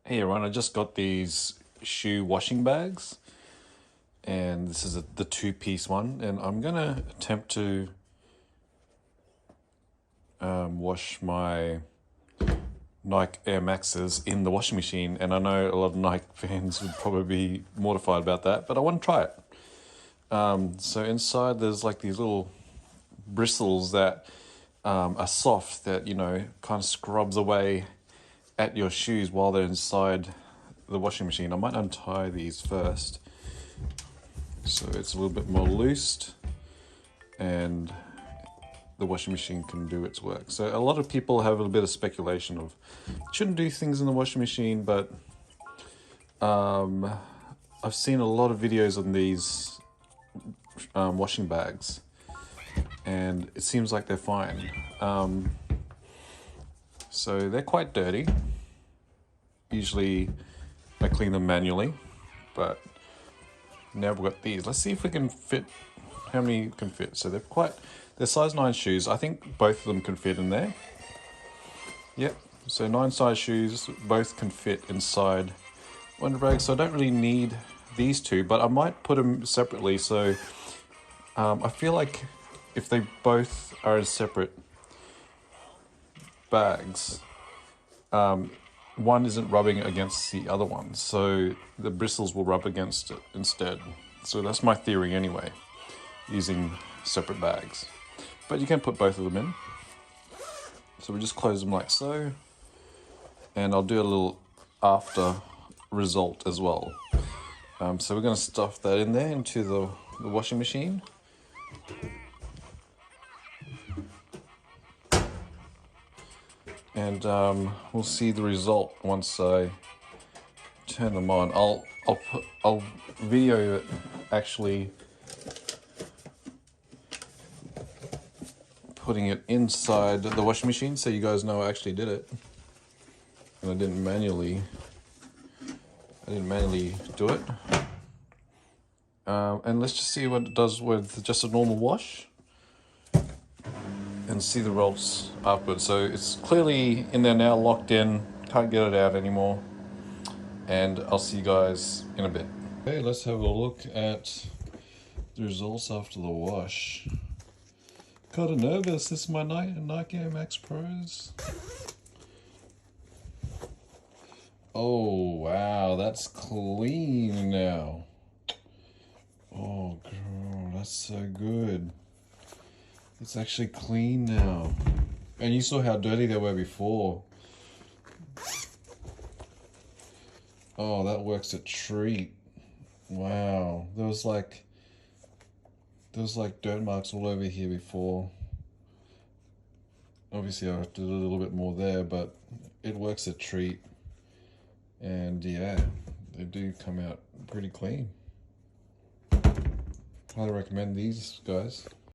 Hey everyone, I just got these shoe washing bags, and this is the two-piece one, and I'm gonna attempt to wash my Nike Air Maxes in the washing machine, and I know a lot of Nike fans would probably be mortified about that, but I want to try it. So inside there's like these little bristles that are soft that, kind of scrubs away at your shoes while they're inside the washing machine. I might untie these first so it's a little bit more loosed and the washing machine can do its work. So a lot of people have a bit of speculation of shouldn't do things in the washing machine, but I've seen a lot of videos on these washing bags and it seems like they're fine. So they're quite dirty. Usually I clean them manually, but now we've got these. Let's see if we can fit, how many can fit. So they're size 9 shoes. I think both of them can fit in there. Yep, so 9 size shoes, both can fit inside one bag. So I don't really need these two, but I might put them separately. So I feel like if they both are in separate bags, one isn't rubbing against the other one, so the bristles will rub against it instead. So that's my theory anyway, using separate bags. But you can put both of them in. So we just close them like so, and I'll do a little after result as well. So we're going to stuff that in there into the washing machine. And we'll see the result once I turn them on. I'll video it actually putting it inside the washing machine so you guys know I actually did it. And I didn't manually do it. And let's just see what it does with just a normal wash and see the results afterwards. So it's clearly in there now, locked in, can't get it out anymore. And I'll see you guys in a bit. Okay, let's have a look at the results after the wash. Kind of nervous, this is my Nike Air Max Pros. Oh wow, that's clean now. Oh girl, that's so good. It's actually clean now. And you saw how dirty they were before. Oh, that works a treat. Wow. There was like dirt marks all over here before. Obviously I did a little bit more there, but it works a treat. And yeah, they do come out pretty clean. Highly recommend these guys.